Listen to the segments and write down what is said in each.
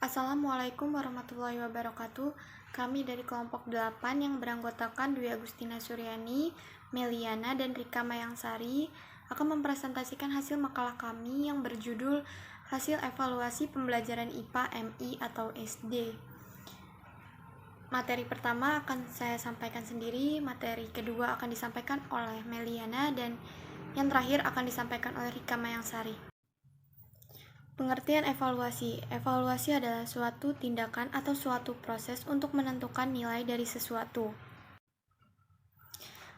Assalamualaikum warahmatullahi wabarakatuh. Kami dari kelompok 8 yang beranggotakan Dwi Agustina Suryani, Meliana, dan Rika Mayangsari akan mempresentasikan hasil makalah kami yang berjudul Hasil Evaluasi Pembelajaran IPA MI atau SD. Materi pertama akan saya sampaikan sendiri, materi kedua akan disampaikan oleh Meliana, dan yang terakhir akan disampaikan oleh Rika Mayangsari. Pengertian evaluasi. Evaluasi adalah suatu tindakan atau suatu proses untuk menentukan nilai dari sesuatu.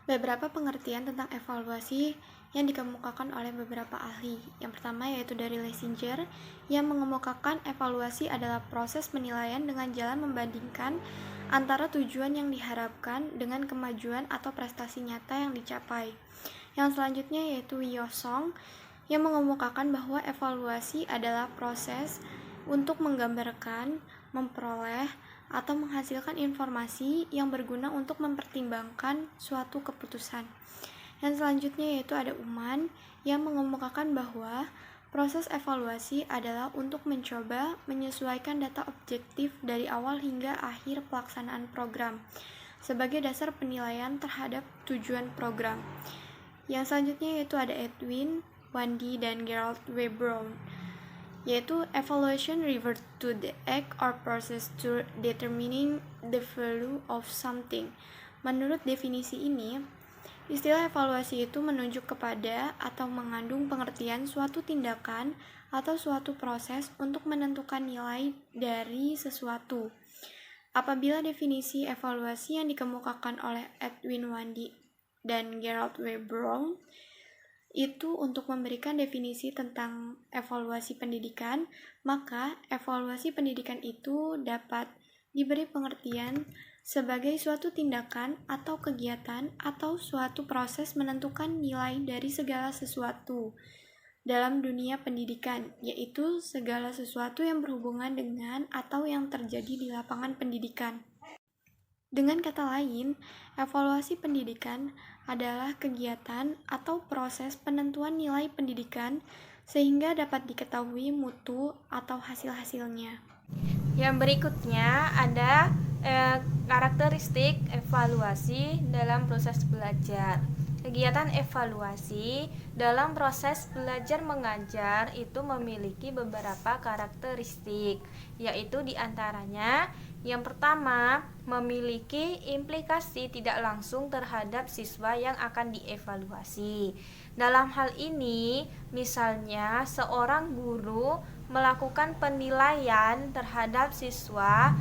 Beberapa pengertian tentang evaluasi yang dikemukakan oleh beberapa ahli. Yang pertama yaitu dari Lessinger yang mengemukakan evaluasi adalah proses penilaian dengan jalan membandingkan antara tujuan yang diharapkan dengan kemajuan atau prestasi nyata yang dicapai. Yang selanjutnya yaitu Yosong yang mengemukakan bahwa evaluasi adalah proses untuk menggambarkan, memperoleh, atau menghasilkan informasi yang berguna untuk mempertimbangkan suatu keputusan. Yang selanjutnya yaitu ada Uman yang mengemukakan bahwa proses evaluasi adalah untuk mencoba menyesuaikan data objektif dari awal hingga akhir pelaksanaan program sebagai dasar penilaian terhadap tujuan program. Yang selanjutnya yaitu ada Edwin Wandi dan Gerald W. Brown, yaitu evaluation refers to the act or process to determining the value of something. Menurut definisi ini, istilah evaluasi itu menunjuk kepada atau mengandung pengertian suatu tindakan atau suatu proses untuk menentukan nilai dari sesuatu. Apabila definisi evaluasi yang dikemukakan oleh Edwin Wandi dan Gerald W. Brown itu untuk memberikan definisi tentang evaluasi pendidikan, maka evaluasi pendidikan itu dapat diberi pengertian sebagai suatu tindakan atau kegiatan atau suatu proses menentukan nilai dari segala sesuatu dalam dunia pendidikan, yaitu segala sesuatu yang berhubungan dengan atau yang terjadi di lapangan pendidikan. Dengan kata lain, evaluasi pendidikan adalah kegiatan atau proses penentuan nilai pendidikan sehingga dapat diketahui mutu atau hasil-hasilnya. Yang berikutnya ada karakteristik evaluasi dalam proses belajar. Kegiatan evaluasi dalam proses belajar mengajar itu memiliki beberapa karakteristik, yaitu diantaranya yang pertama, memiliki implikasi tidak langsung terhadap siswa yang akan dievaluasi. Dalam hal ini, misalnya seorang guru melakukan penilaian terhadap siswa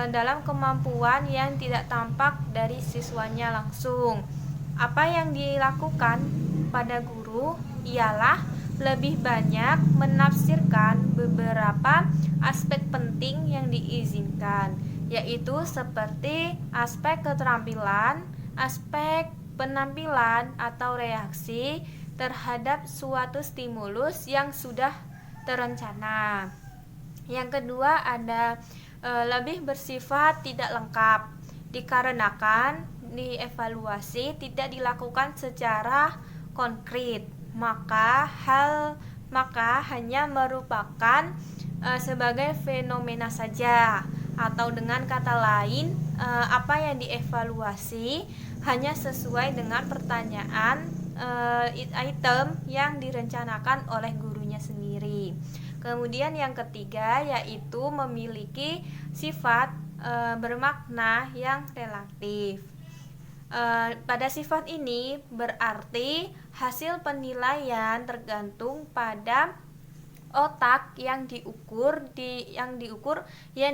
dalam kemampuan yang tidak tampak dari siswanya langsung. Apa yang dilakukan pada guru ialah lebih banyak menafsirkan beberapa aspek penting yang diizinkan, yaitu seperti aspek keterampilan, aspek penampilan atau reaksi terhadap suatu stimulus yang sudah terencana. Yang kedua ada lebih bersifat tidak lengkap, dikarenakan dievaluasi tidak dilakukan secara konkret, maka hanya merupakan sebagai fenomena saja, atau dengan kata lain apa yang dievaluasi hanya sesuai dengan pertanyaan item yang direncanakan oleh gurunya sendiri. Kemudian yang ketiga yaitu memiliki sifat bermakna yang relatif. Pada sifat ini berarti hasil penilaian tergantung pada otak yang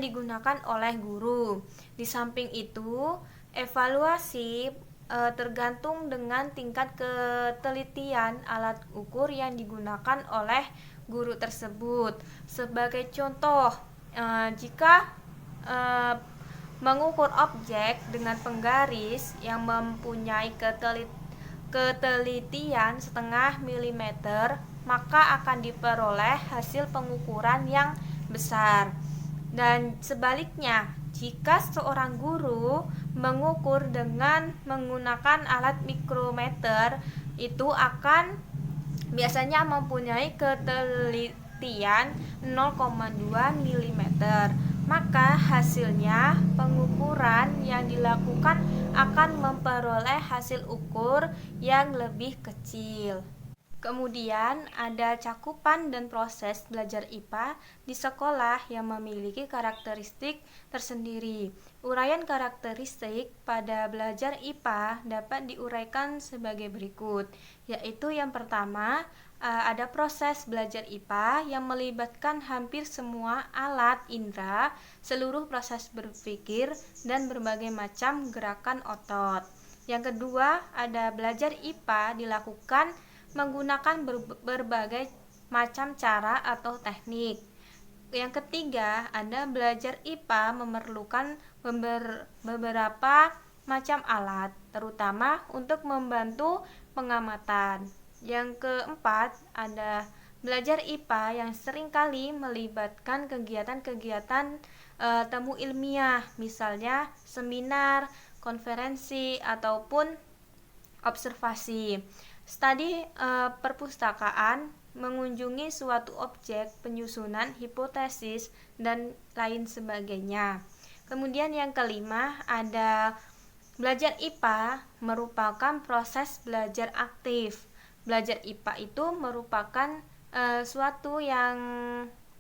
digunakan oleh guru. Di samping itu, evaluasi tergantung dengan tingkat ketelitian alat ukur yang digunakan oleh guru tersebut. Sebagai contoh, jika mengukur objek dengan penggaris yang mempunyai ketelitian setengah milimeter, maka akan diperoleh hasil pengukuran yang besar. Dan sebaliknya, jika seorang guru mengukur dengan menggunakan alat mikrometer, itu akan biasanya mempunyai pengertian 0,2 mm. Maka hasilnya pengukuran yang dilakukan akan memperoleh hasil ukur yang lebih kecil. Kemudian ada cakupan dan proses belajar IPA di sekolah yang memiliki karakteristik tersendiri. Uraian karakteristik pada belajar IPA dapat diuraikan sebagai berikut, yaitu yang pertama, ada proses belajar IPA yang melibatkan hampir semua alat indera, seluruh proses berpikir, dan berbagai macam gerakan otot. Yang kedua, ada belajar IPA dilakukan menggunakan berbagai macam cara atau teknik. Yang ketiga, ada belajar IPA memerlukan beberapa macam alat, terutama untuk membantu pengamatan. Yang keempat, ada belajar IPA yang seringkali melibatkan kegiatan-kegiatan temu ilmiah, misalnya seminar, konferensi, ataupun observasi. Studi perpustakaan, mengunjungi suatu objek, penyusunan hipotesis, dan lain sebagainya. Kemudian yang kelima, ada belajar IPA merupakan proses belajar aktif. Belajar IPA itu merupakan suatu yang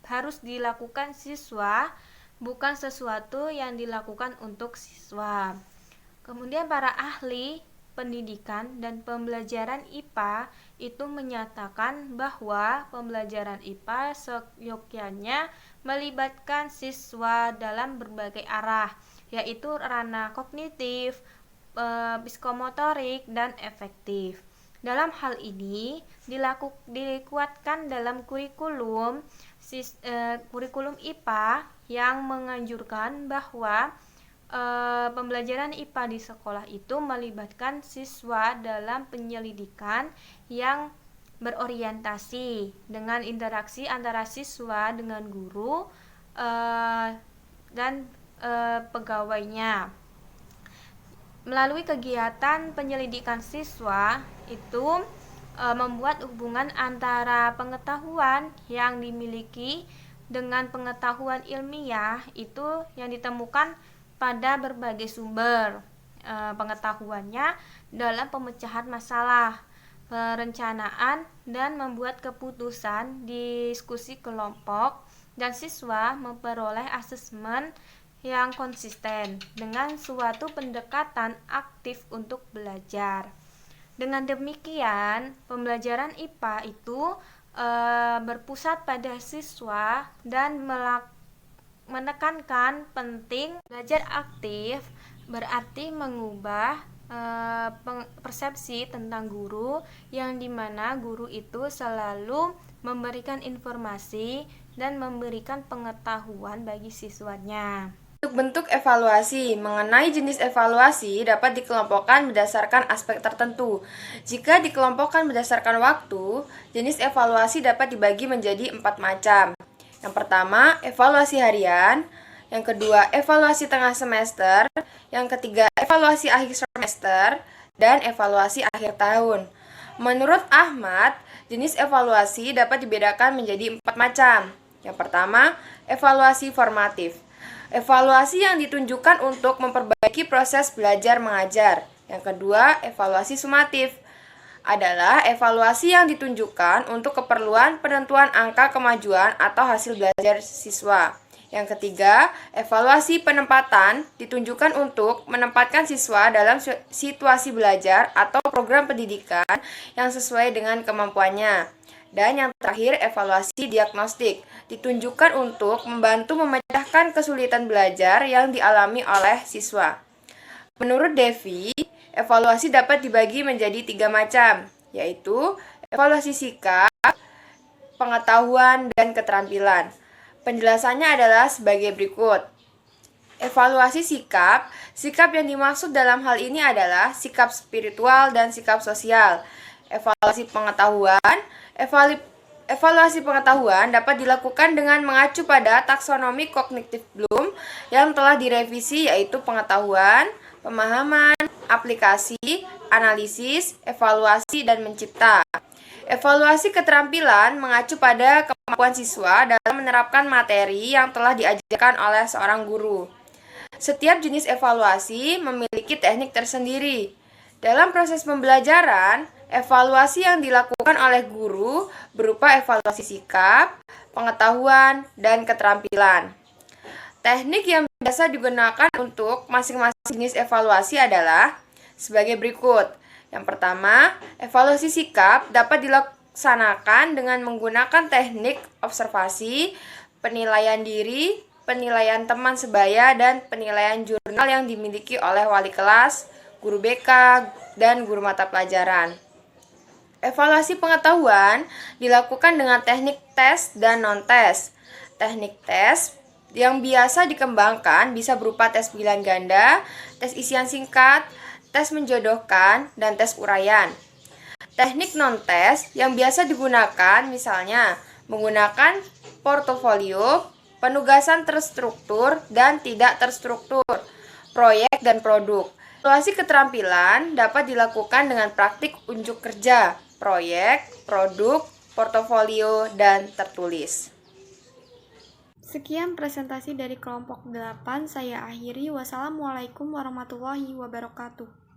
harus dilakukan siswa, bukan sesuatu yang dilakukan untuk siswa. Kemudian para ahli pendidikan dan pembelajaran IPA itu menyatakan bahwa pembelajaran IPA seyogyanya melibatkan siswa dalam berbagai arah, yaitu ranah kognitif, psikomotorik, dan efektif. Dalam hal ini dikuatkan dalam kurikulum IPA yang menganjurkan bahwa pembelajaran IPA di sekolah itu melibatkan siswa dalam penyelidikan yang berorientasi dengan interaksi antara siswa dengan guru dan pegawainya. Melalui kegiatan penyelidikan siswa itu membuat hubungan antara pengetahuan yang dimiliki dengan pengetahuan ilmiah itu yang ditemukan pada berbagai sumber pengetahuannya dalam pemecahan masalah, perencanaan, dan membuat keputusan, diskusi kelompok, dan siswa memperoleh asesmen yang konsisten dengan suatu pendekatan aktif untuk belajar. Dengan demikian, pembelajaran IPA itu berpusat pada siswa dan menekankan penting belajar aktif, berarti mengubah persepsi tentang guru, yang dimana guru itu selalu memberikan informasi dan memberikan pengetahuan bagi siswanya. Bentuk evaluasi. Mengenai jenis evaluasi dapat dikelompokkan berdasarkan aspek tertentu. Jika dikelompokkan berdasarkan waktu, jenis evaluasi dapat dibagi menjadi 4 macam. Yang pertama, evaluasi harian. Yang kedua, evaluasi tengah semester. Yang ketiga, evaluasi akhir semester. Dan evaluasi akhir tahun. Menurut Ahmad, jenis evaluasi dapat dibedakan menjadi 4 macam. Yang pertama, evaluasi formatif. Evaluasi yang ditunjukkan untuk memperbaiki proses belajar mengajar. Yang kedua, evaluasi sumatif adalah evaluasi yang ditunjukkan untuk keperluan penentuan angka kemajuan atau hasil belajar siswa. Yang ketiga, evaluasi penempatan ditunjukkan untuk menempatkan siswa dalam situasi belajar atau program pendidikan yang sesuai dengan kemampuannya. Dan yang terakhir, evaluasi diagnostik ditunjukkan untuk membantu memecahkan kesulitan belajar yang dialami oleh siswa. Menurut Devi, evaluasi dapat dibagi menjadi 3 macam, yaitu evaluasi sikap, pengetahuan, dan keterampilan. Penjelasannya adalah sebagai berikut. Evaluasi sikap yang dimaksud dalam hal ini adalah sikap spiritual dan sikap sosial. Evaluasi pengetahuan dapat dilakukan dengan mengacu pada taksonomi kognitif Bloom yang telah direvisi, yaitu pengetahuan, pemahaman, aplikasi, analisis, evaluasi, dan mencipta. Evaluasi keterampilan mengacu pada kemampuan siswa dalam menerapkan materi yang telah diajarkan oleh seorang guru. Setiap jenis evaluasi memiliki teknik tersendiri. Dalam proses pembelajaran, evaluasi yang dilakukan oleh guru berupa evaluasi sikap, pengetahuan, dan keterampilan. Teknik yang biasa digunakan untuk masing-masing jenis evaluasi adalah sebagai berikut. Yang pertama, evaluasi sikap dapat dilaksanakan dengan menggunakan teknik observasi, penilaian diri, penilaian teman sebaya, dan penilaian jurnal yang dimiliki oleh wali kelas, guru BK, dan guru mata pelajaran. Evaluasi pengetahuan dilakukan dengan teknik tes dan non-tes. Teknik tes yang biasa dikembangkan bisa berupa tes pilihan ganda, tes isian singkat, tes menjodohkan, dan tes uraian. Teknik non-tes yang biasa digunakan misalnya menggunakan portofolio, penugasan terstruktur dan tidak terstruktur, proyek dan produk. Evaluasi keterampilan dapat dilakukan dengan praktik unjuk kerja, proyek, produk, portofolio, dan tertulis. Sekian presentasi dari kelompok 8, saya akhiri. Wassalamualaikum warahmatullahi wabarakatuh.